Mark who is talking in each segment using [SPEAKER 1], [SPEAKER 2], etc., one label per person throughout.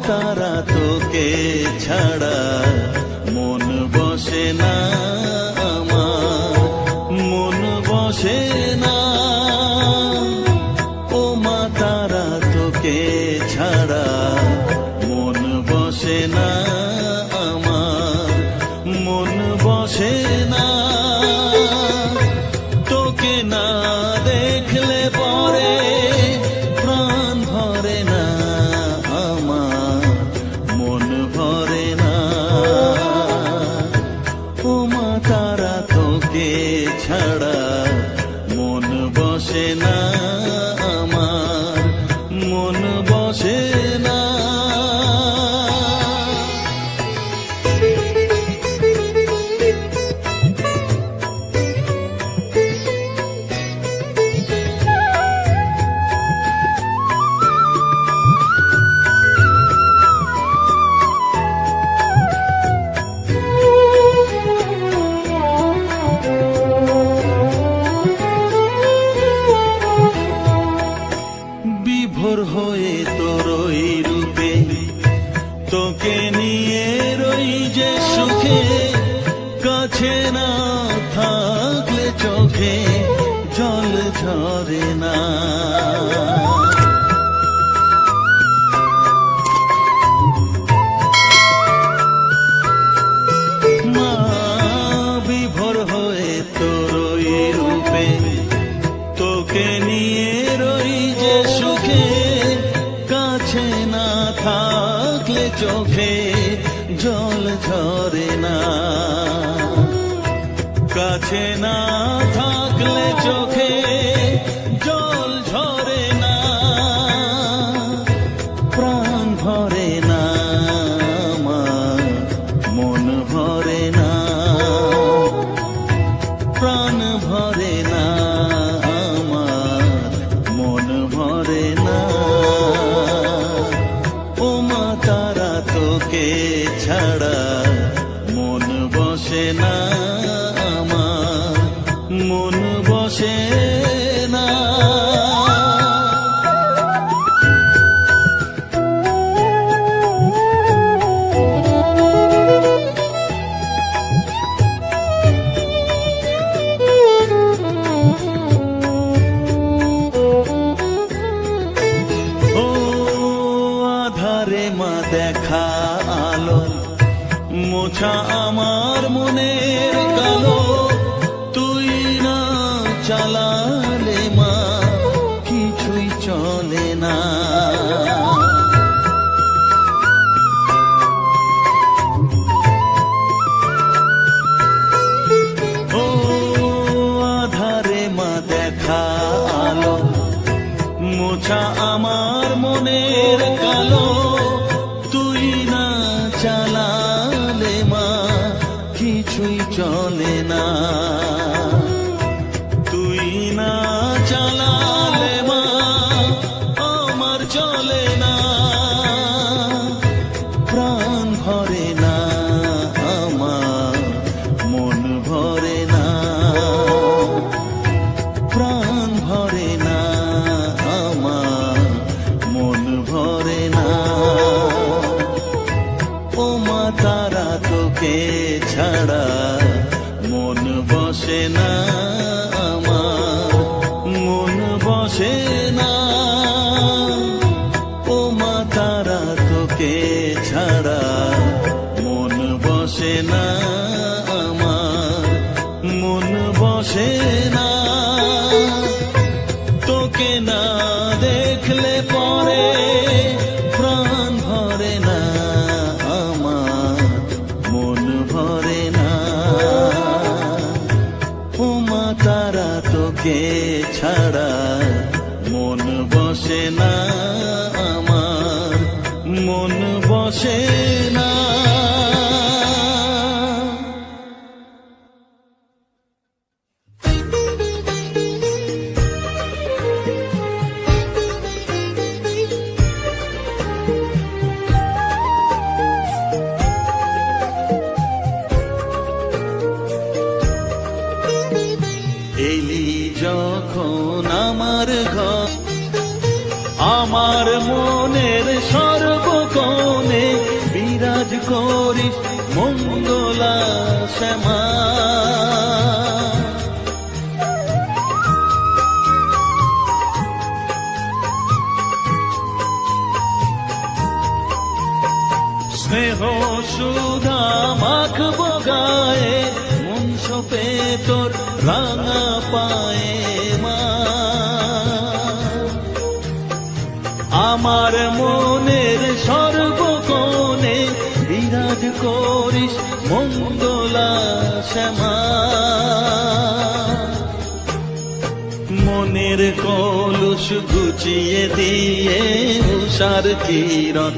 [SPEAKER 1] তারা তোকে ছাড়া মন বসে না আমার, মন বসে না। ও মা তারা তোকে ছাড়া মন বসে না আমার, মন বসে না। তোকে না দেখলে পরে প্রাণ ভরে না আমার, মন ভরে না। ও মা তারা তোকে ছাড়া মন বসে না আমার, মন বসে না। বিভোর হয়ে তোর ওই রূপে তোকে নিয়ে রই যে সুখে, কাছে না থাকলে চোখে জল ঝরে না। মা বিভোর হয়ে তোর ওই রূপে তোকে নিয়ে রই যে সুখে, কাছে না থাকলে চোখে জল ঝরে না। কাছে না থাকলে চোখে জল ঝরে না, প্রাণ ভরে না আমার, মন ভরে না, প্রাণ ভরে না আমার, মন ভরে না। ও মা তারা তোকে ছাড়া মন বসে না আমার, মন বসে না। ও আধারে মা দেখা আলো, মোছা আমার মনের কালো, তুই না চালালে মা কিছুই চলে না। ও আধারে মা দেখা আলো, মোছা আমার মনের কালো, তুই না চালালে মা কিছুই চলে না। তুই না চালালে মা আমার চলে না, প্রাণ ভরে না আমার, মন ভরে না, প্রাণ ভরে না আমার, মন ভরে না। ও মা তারা তোকে ছাড়া মন বসে না আমার, মন বসে না। ও মা তারা তোকে ছাড়া মন বসে না আমার, মন বসে না। তোকে না দেখলে পরে প্রাণ ভরে না আমার, মন ভরে না। ও মা তারা তোকে ছাড়া মন বসে না আমার, মন বসে না। এলি যখন আমার ঘর, আমার মনের সর্বক্ষণ করিস মঙ্গলা শ্যামা। স্নেহ সুধা মাখবো গায়ে, মন সপে তোর রাঙা পায়ে মা। আমার মনের সর্বকোণে বিরাজ করিস মঙ্গলা শ্যামা। মনের কলুষ ঘুচিয়ে দিয়ে উষার কিরণ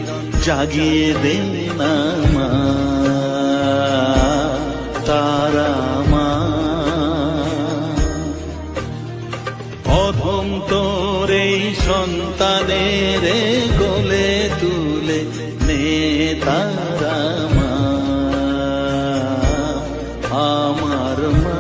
[SPEAKER 1] জাগিয়ে দে না মা, তারা মা। অধম তোর এই সন্তানের কোলে তুলে নে তারা মা, আমার মা।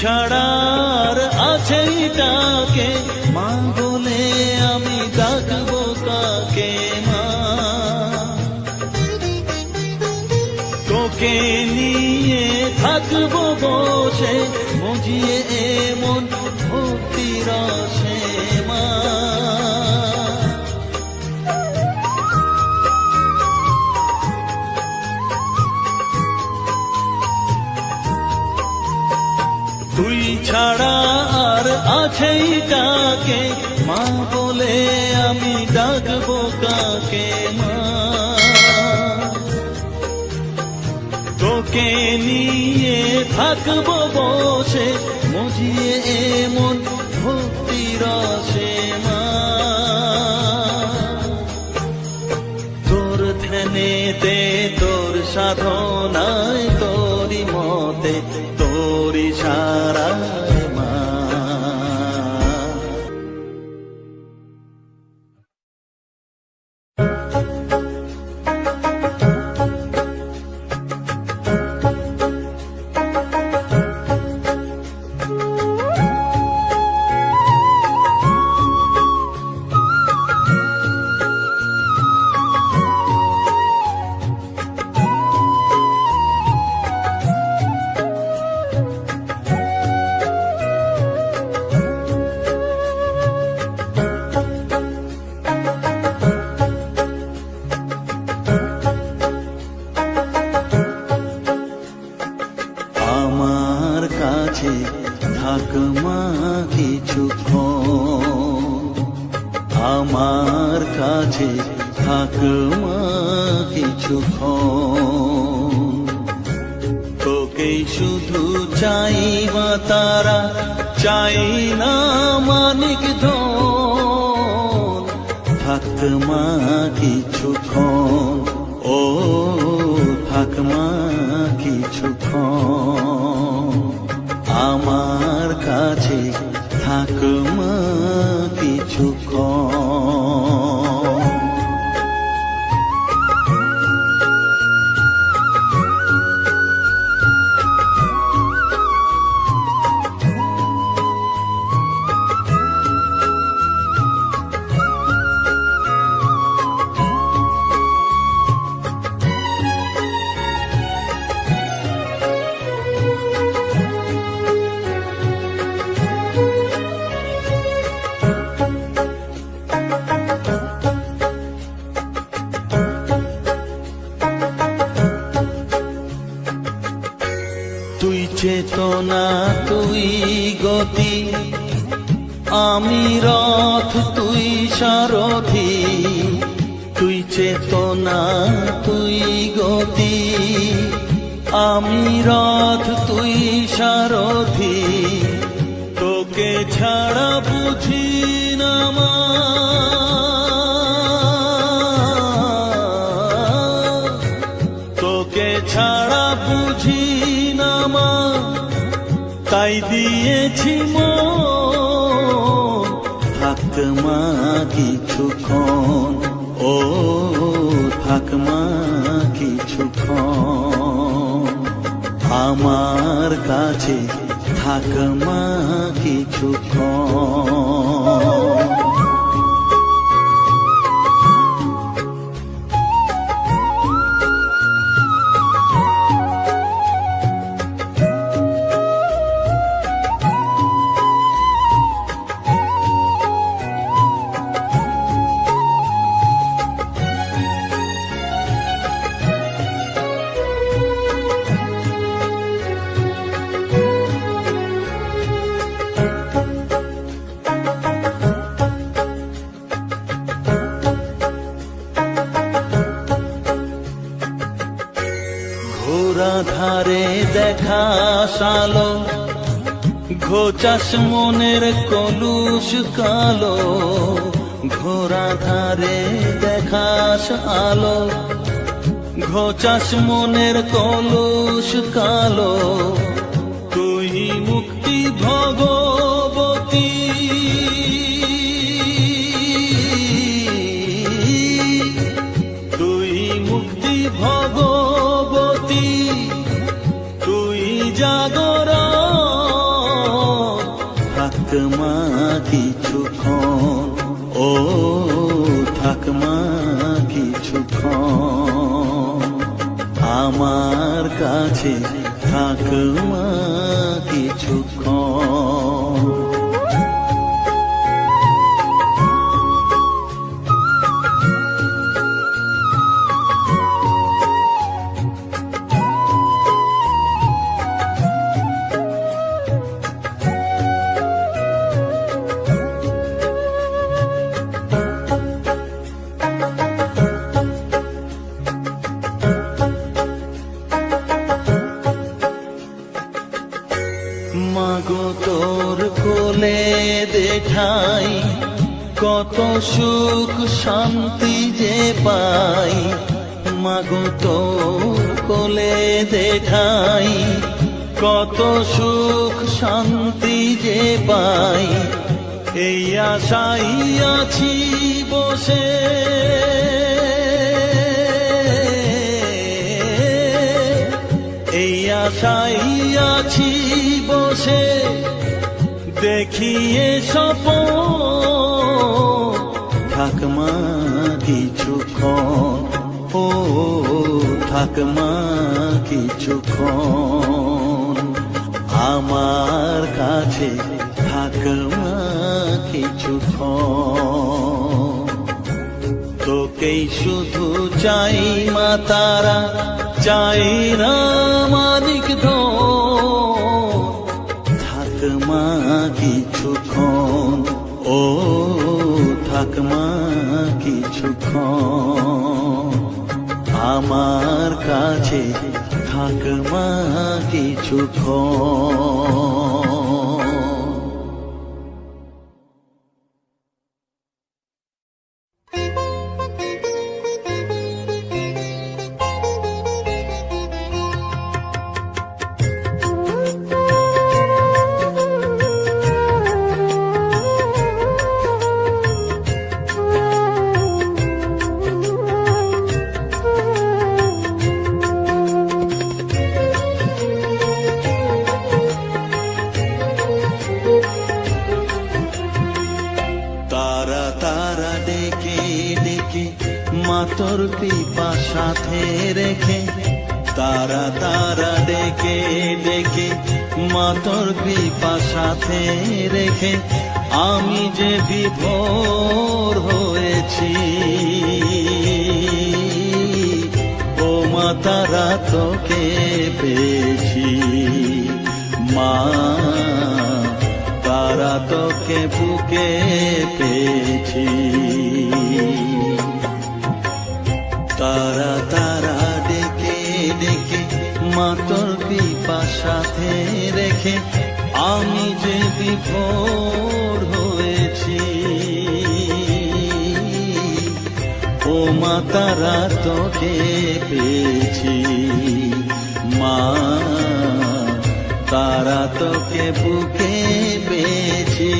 [SPEAKER 1] ছাড়ার আছে ডাকে মা বলে আমি ডাকবো কাকে মা। তোকে নিয়ে থাকবো বসে মজিয়ে এমন ভক্তি রসে মা। তুই ছাড়া আর আছেই ডাকে মা বলে আমি ডাকবো কাকে মা। তোকে নিয়ে থাকবো বসে মজিয়ে এমন ভক্তি রসে মা। তোর ধ্যানেতে তোর সাধনায় তোরি মতে তোরি সারায় মা। থাক মা কিছুক্ষণ, আমার কাছে থাক মা কিছুক্ষণ। তোকেই শুধু চাই মা তারা, চাই না মানিক ধন। থাক মা কিছুক্ষণ, ও থাক মা কিছুক্ষণ, আমার কাছে থাক মা কিছুক্ষণ। তুই চেতনা তুই গতি, আমি রথ তুই সারথি। তুই চেতনা তুই গতি, আমি রথ তুই সারথি। তোকে ছাড়া বুঝি না না মা, তোকে ছাড়া বুঝি না মা, তাই দিয়েছি মন। থাক মা কিছুক্ষণ, ও থাক মা কিছুক্ষণ, আমার কাছে থাক মা কিছুক্ষণ। ঘোরা ধারে দেখা সালো, ঘোচাস মনের কলুষ কালো। ঘোরা ধারে দেখাস আলো, ঘোচাস মনের কলুষ কালো। তুই মুক্তি ভগবতী, তুই মুক্তি ভগবতী, তুই জাগরণ। থাক মা কিছুক্ষণ, ও থাক মা কিছুক্ষণ, আমার কাছে থাক মা কিছুক্ষণ। মাগো তোর কোলে দেখাই, কত সুখ শান্তি যে পাই। মাগো তোর কোলে দেখাই, কত সুখ শান্তি যে পাই। এই আশাই আছি বসে, এই আশাই আছি বসে, দেখিয়ে স্বপন। থাক মা কিছুক্ষণ, ও থাক মা কিছুক্ষণ, আমার কাছে থাক মা কিছুক্ষণ। তোকেই শুধু চাই মা তারা, চাই না মানিক ধন। থাক মা কিছুক্ষণ, ও থাক মা কিছুক্ষণ, আমার কাছে থাক মা কিছুক্ষণ। তোর কৃপা সাথে রেখে, তারা তারা ডেকে ডেকে, মা তোর কৃপা সাথে রেখে, আমি যে বিভোর হয়েছি। ও মা তারা তোকে পেয়েছি, মা তারা তোকে বুকে পেয়েছি। তারা তারা ডেকে ডেকে, মা তোর কৃপা সাথে রেখে, আমি যে বিভোর হয়েছি। মা তারা তোকে পেয়েছি, মা তারা তোকে বুকে পেয়েছি।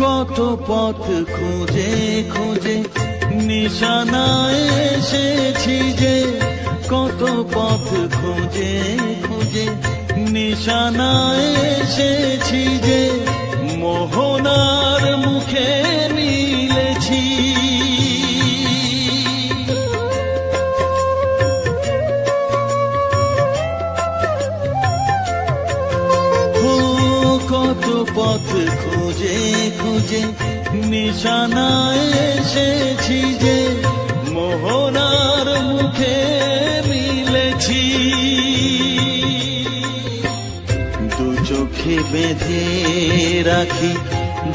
[SPEAKER 1] কত পথ খুঁজে খুঁজে নিশানায় এসেছি যে, কত পথ খুঁজে খুঁজে নিশানায় এসেছি যে, মোহনার মুখে মিলেছি। কত পথ খুঁজে খুঁজে নিশানায় এসেছি যে, মোহনার মুখে মিলেছি। দু চোখে বেঁধে রাখি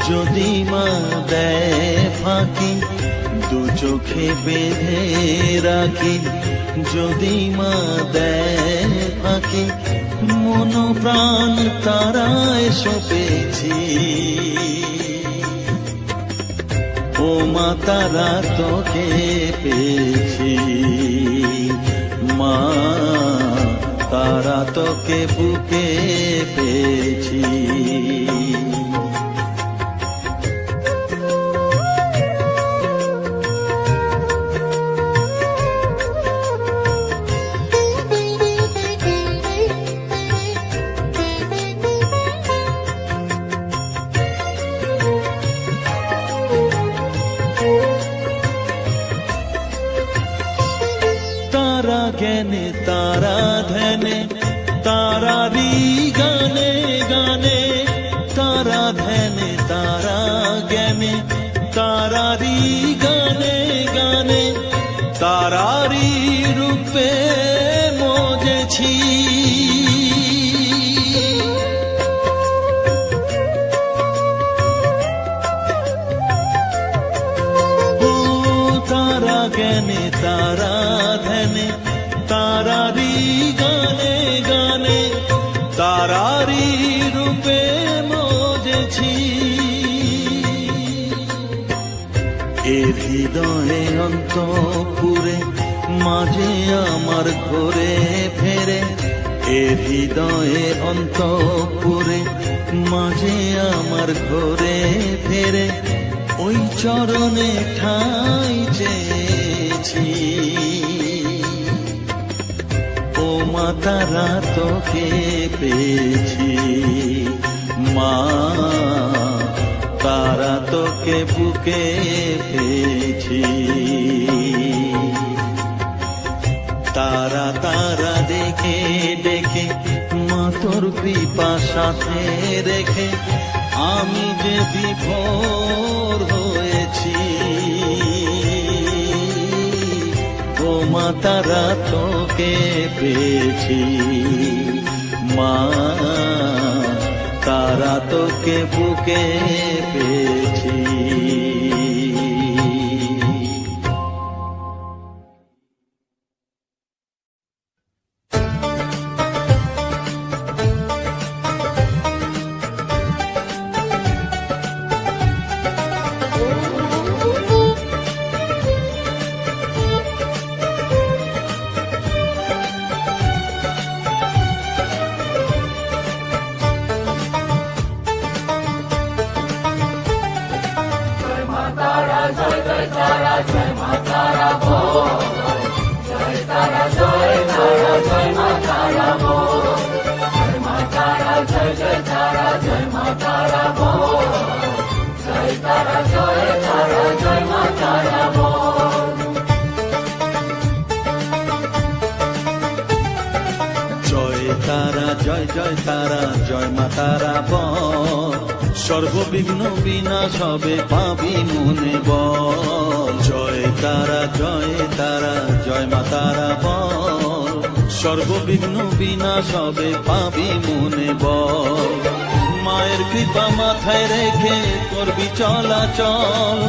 [SPEAKER 1] যদি মা দেয় ফাঁকি, দু চোখে বেঁধে রাখি যদি মা দেয় ফাঁকি, মন প্রাণ তারায় সপেছি। ও মা তারা তোকে পেয়েছি, মা তারা তোকে বুকে পেয়েছি। তারা জ্ঞানে তারা ধ্যানে তারারি গানে গানে, তারা ধ্যানে তারা জ্ঞানে তারারি গানে গানে, তারারি রূপে মজেছি। ও তারা জ্ঞানে তারা ধ্যানে তারারি গানে গানে, তারারি রূপে মজেছি। এ হৃদয়ে অন্তপুরে মাঝে আমার ঘরে ফেরে, এ হৃদয়ে অন্তপুরে মাঝে আমার ঘরে ফেরে, ওই চরণে ঠাই চেয়েছি। ও মা তারা তোকে পেয়েছি, মা তারা তোকে বুকে পেয়েছি। তারা তারা দেখে ডেকে মা তোর কৃপা সাথে রেখে, আমি যে বিভোর হয়েছি। ও মা তারা তোকে পেয়েছি, মা তারা তোকে বুকে পেয়েছি। জয় জয় জয় তারা জয় মা তারা বল, সর্ববিঘ্ন বিনাশ হবে পাবি মনে বল। জয় তারা জয় মা তারা বল, সর্ববিঘ্ন বিনাশ হবে পাবি মনে বল। মায়ের কৃপা মাথায় রেখে করবি চলাচল,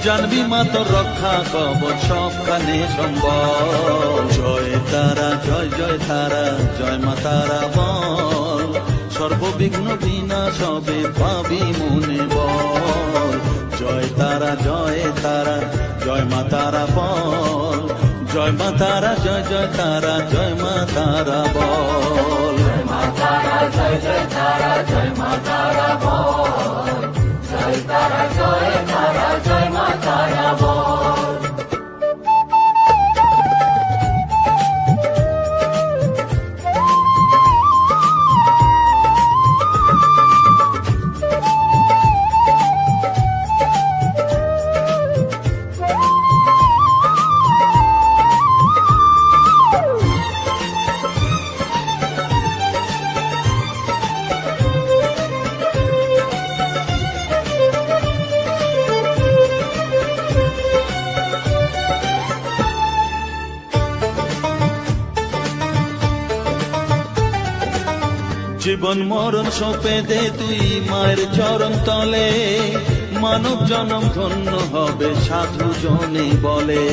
[SPEAKER 1] জানবি মা তোর রক্ষা কবচ সবখানে সম্বল। জয় তারা জয় তারা জয় মা তারা বল, সর্ববিঘ্ন বিনাশ হবে পাবি মনে বল। জয় তারা জয় মা তারা বল, জয় মা তারা জয় তারা জয় মা তারা বল।
[SPEAKER 2] জয় মা তারা জয় তারা জয় মা তারা বল, জয় তারা জয় মা তারা বল।
[SPEAKER 1] জীবন মরণ সঁপে দে তুই মায়ের চরণ তলে, মানব জনম ধন্য হবে সাধু জনে বলে।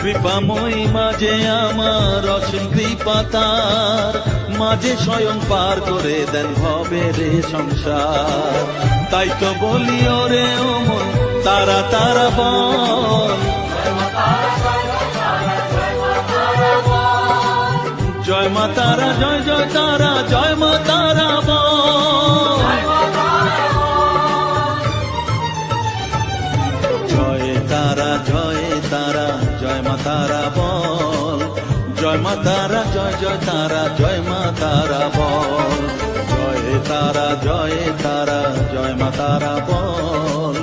[SPEAKER 1] কৃপাময়ী মাঝে আমার অসীম কৃপা তার, মাঝে স্বয়ং পার করে দেন ভবে রে সংসার। তাই তো বলি ওরে ও মন তারা তারা বল, জয় মা তারা জয় তারা জয় মা তারা বল। জয় তারা জয় মা তারা বল, জয় মা তারা জয় তারা জয় মা তারা বল। জয় তারা জয় মা তারা বল,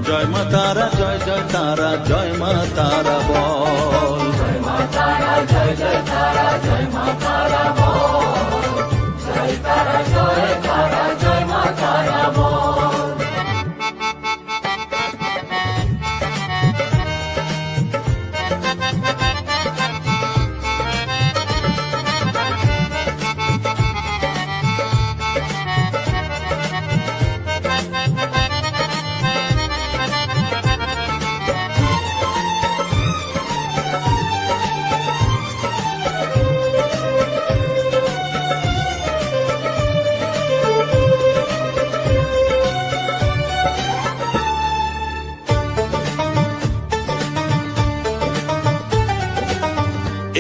[SPEAKER 1] জয় মা তারা জয় তারা জয় মা তারা বল।
[SPEAKER 2] জয় মা তারা জয় তারা জয় মা তারা বল, জয় তারা জয় মা তারা বল।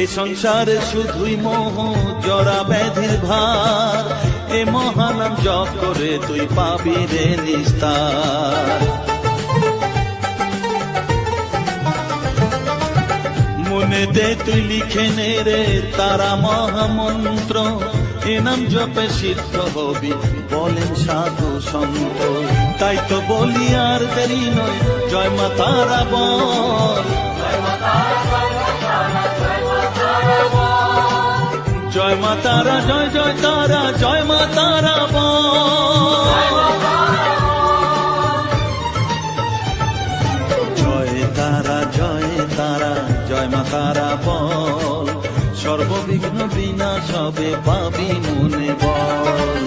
[SPEAKER 1] এ সংসারে শুধুই মোহ জরা ব্যাধির ভার, এ মহানাম জপ করে তুই পাবি রে নিস্তার। মনে দে তুই লিখে নে রে তারা মহামন্ত্র, এ নাম জপে সিদ্ধ হবি বলেন সাধু সন্ত। তাই তো বলি আর দেরি নয় জয় মা তারা বল, জয় মা তারা জয় তারা জয় মা তারা বল। জয় তারা জয় মা তারা বল, সর্ববিঘ্ন বিনাশ হবে পাবি মনে বল।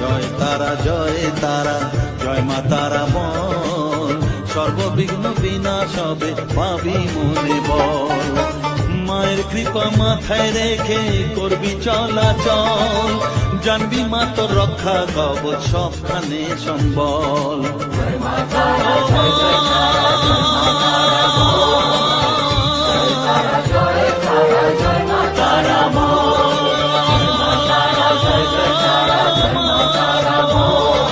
[SPEAKER 1] জয় তারা জয় মা তারা বল, সর্ববিঘ্ন বিনাশ হবে পাবি মনে বল। মায়ের কৃপা মাথায় রেখে করবি চলাচল, জানবি মা তোর রক্ষা কবচ সবখানে সম্বল।
[SPEAKER 2] জয় মা তারা জয় তারা জয় মা তারা বল, জয় মা তারা জয় তারা জয় মা তারা বল,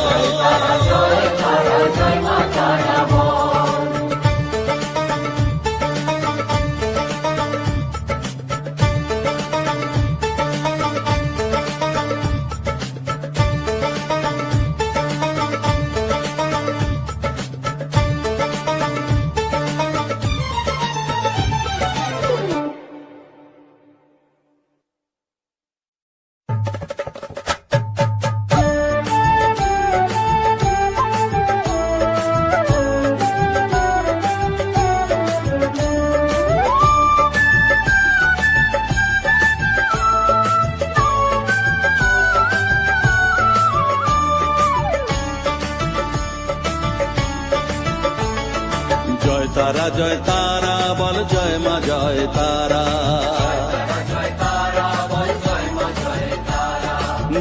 [SPEAKER 2] জয় তারা জয় মা তারা বল।
[SPEAKER 1] জয় তারা জয় তারা বল জয় মা জয় তারা,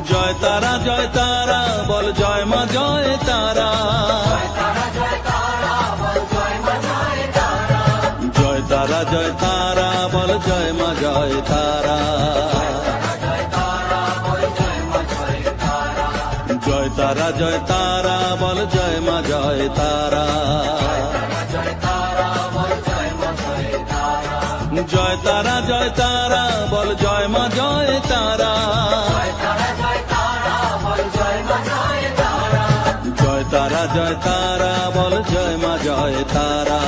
[SPEAKER 1] জয় তারা জয় তারা বল জয় মা জয় তারা, জয় তারা জয় তারা বল জয় মা জয় তারা, জয় তারা জয় তারা বল জয় মা জয় তারা, জয় তারা জয় তারা বল জয় মা জয় তারা, জয় তারা জয় তারা বল জয় মা জয় তারা।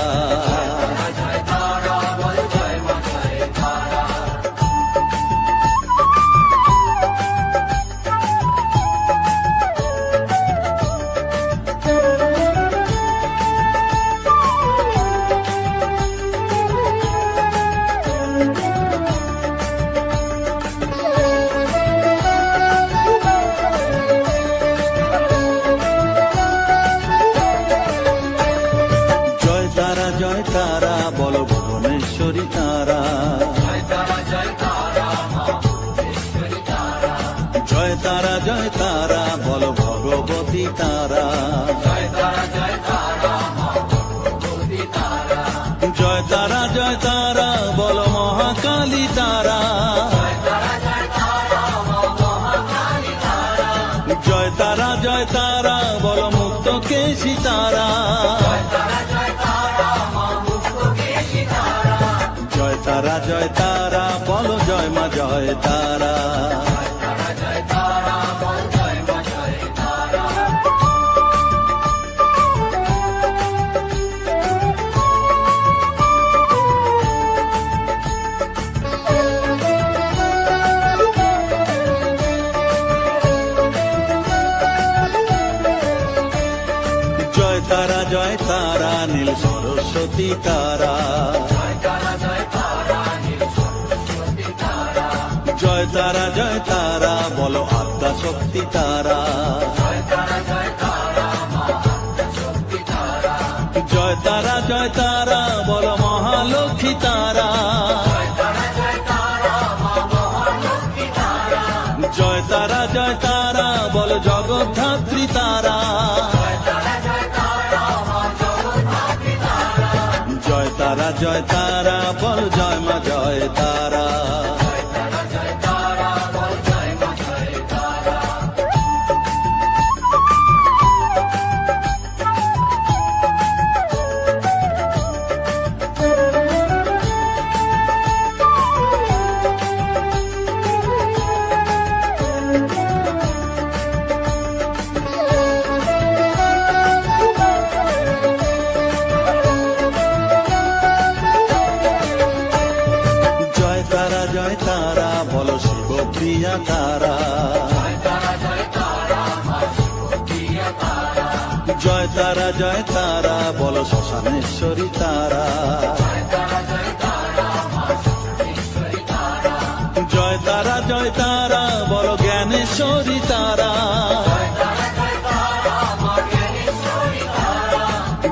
[SPEAKER 1] জয় তারা বল ভুবনেশ্বরী তারা, জয় তারা জয় তারা বল ভগবতী তারা, জয় তারা জয় তারা বল মহাকালী তারা, জয় তারা জয় তারা বল মুক্ত কেশী তারা, জয় তারা জয় তারা বল জয় মা জয় তারা। জয় তারা জয় তারা নীল সরস্বতী তারা, জয় তারা জয় তারা বলো আদ্যা শক্তি তারা, জয় তারা জয় তারা বলো মহালক্ষ্মী তারা, জয় তারা জয় তারা বলো জগদ্ধাত্রী তারা, জয় তারা জয় তারা বল জয় মা জয় তারা। জয় তারা বলো শিবপ্রিয়া তারা, জয় তারা জয় তারা বলো শ্মশানেশ্বরী তারা, জয় তারা জয় তারা বলো জ্ঞানেশ্বরী তারা,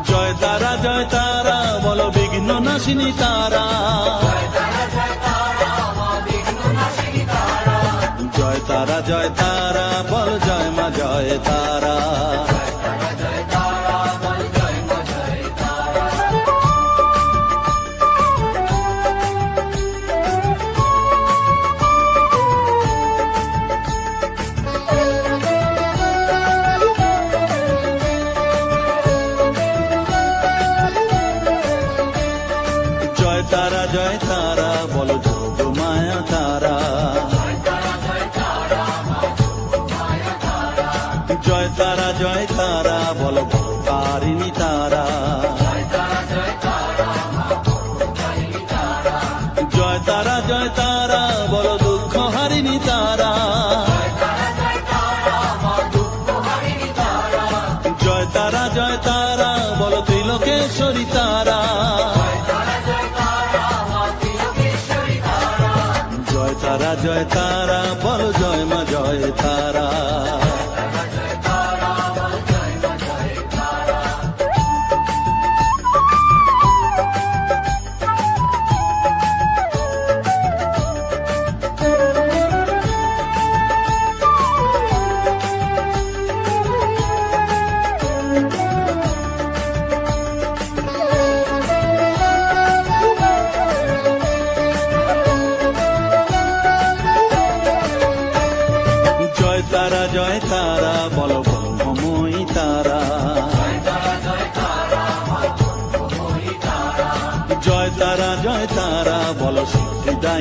[SPEAKER 1] জয় তারা জয় তারা বলো বিঘ্ন নাশিনী তারা, জয় তারা জয় তারা বল জয় মা জয় তারা। জয় তারা জয় তারা বলো যোগ মায়া তারা, জয় তারা জয় তারা বলো তারিণী তারা, জয় তারা জয় তারা বলো দুঃখ হারিণী তারা, জয় তারা জয় তারা বলো ত্রিলোকেশ্বরী তারা, জয় তারা জয় তারা বলো জয় মা জয় তারা।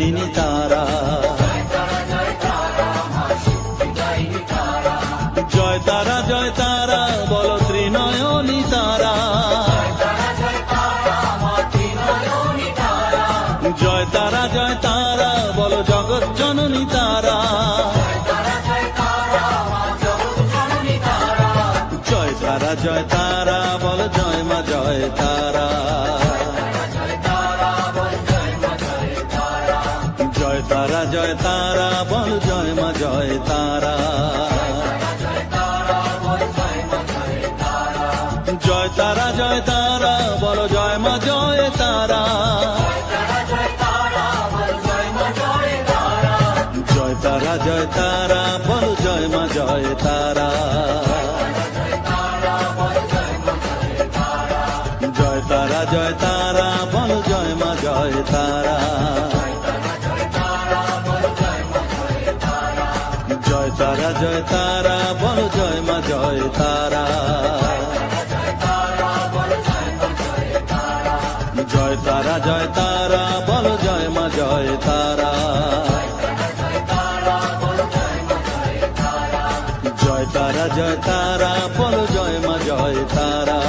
[SPEAKER 1] যায়নি তারা। জয় তারা জয় তারা বলো ত্রিনয়নী তারা। জয় তারা জয় তারা বলো জগৎ জননী তারা। জয় তারা জয় তারা বলো জয় মা জয় তারা। জয় তারা জয় তারা বল জয় মা জয় তারা। জয় তারা জয় তারা বলো জয় মা জয় তারা। জয় তারা জয় তারা বলো জয় মা জয় তারা। জয় তারা জয় তারা বলো জয় মা জয় তারা। জয় তারা জয় তারা বলো জয় মা জয় তারা। জয় তারা জয় তারা বলো জয় মা জয় তারা। জয় তারা জয় তারা বলো জয় মা জয় তারা।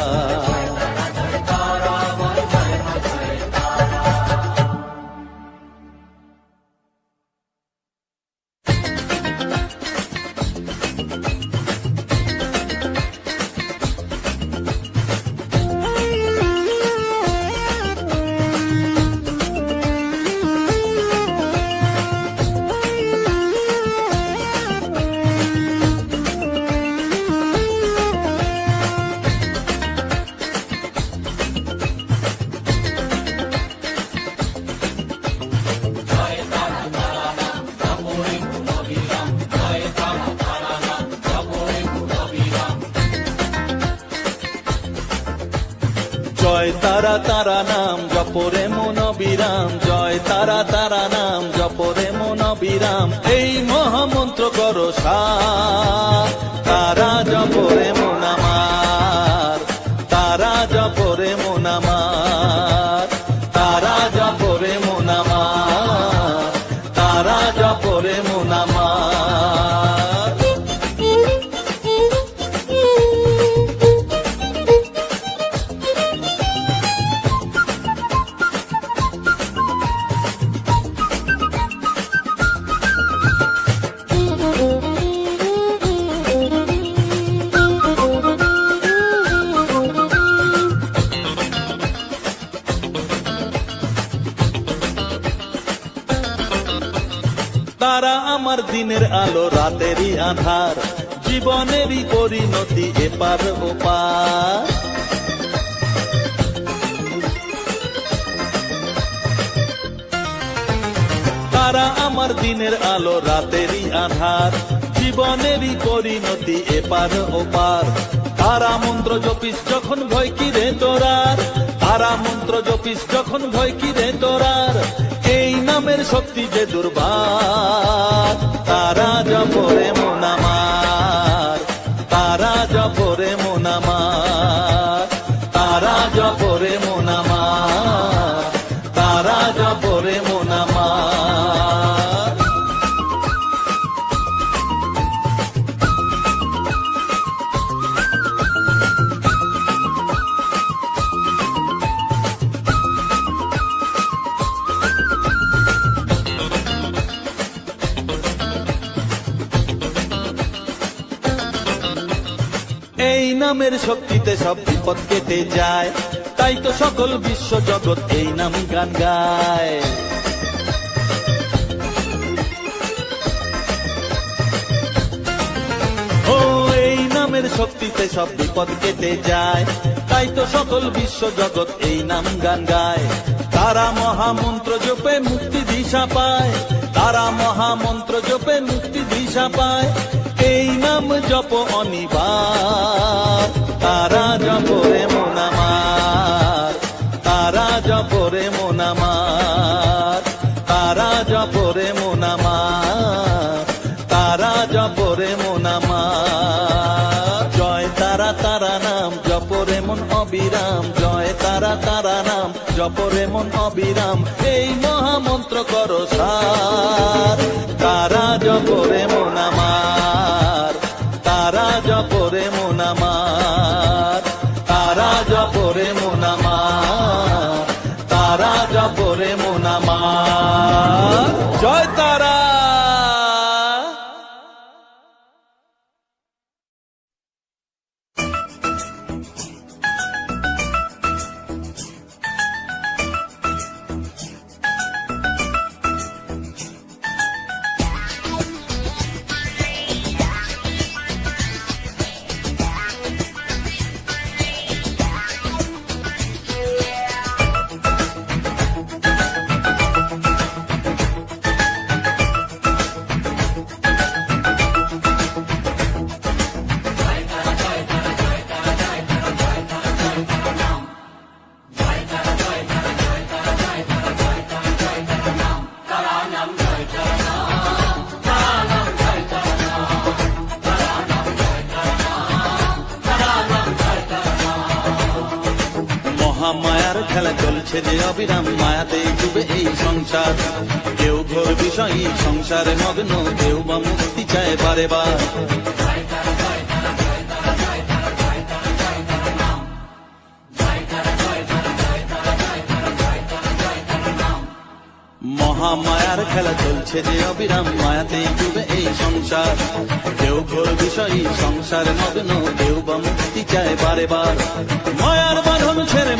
[SPEAKER 1] জয় তারা তারা নাম জপরে মন বিরাম। জয় তারা তারা নাম জপরে মন বিরাম। এই মহামন্ত্র করো সার। তারা জপরে মন আমার। তারা জপরে মন আমার। তারা জপরে মন আমার। তারা জপরে মন আমার। তারা আমার দিনের আলো রাতেরই আধার। জীবনেরই পরিণতি এপার ওপার। তারা আমার দিনের আলো রাতেরই আধার। জীবনেরই পরিণতি এপার ওপার। তারা মন্ত্র জপিস যখন ভয় কি রে তোরার। তারা মন্ত্র জপিস যখন ভয় কি রে তোরার। এই নামের শক্তি যে দুর্বার। তারা জপরে মন আমার। তারা জপরে মন আমার। তারা জপরে মন আমার। তারা জপরে মন আমার। এই নামের শক্তিতে সব বিপদ কেটে যায়। তাই তো সকল বিশ্ব জগৎ এই নাম গান গায়। ও এই নামের শক্তিতে সব বিপদ কেটে যায়। তাই তো সকল বিশ্ব জগৎ এই নাম গান গায়। তারা মহামন্ত্র জপে মুক্তি দিশা পায়। তারা মহামন্ত্র জপে মুক্তি দিশা পায়। এই নাম জপ অনিবার। তারা জপরে মন আমার। তারা জপরে মন আমার। তারা জপরে মন আমার। তারা জপরে মন আমার। জয় তারা তারা নাম জপরে মন অবিরাম, জয় তারা তারা নাম জপরে মন অবিরাম, এই মহামন্ত্র করো সার। তারা জপরে মন আমার, তারা জপরে মন আমার, তারা জপরে মন আমার, তারা জপরে মন আমার। জয় তারা। মহামায়ার খেলা চলছে যে অবিরাম, মায়াতেই ডুবে এই সংসার। কেউ ঘোর বিষয়ী সংসারে মগ্ন, কেউ বা মুক্তি চায় বারে বার। মহামায়ার খেলা চলছে যে অবিরাম, মায়াতেই ডুবে এই সংসার। কেউ ঘোর বিষয়ী সংসারে মগ্ন, কেউ বা মুক্তি চায় বারে বার। মায়ার বাঁধন ছেড়ে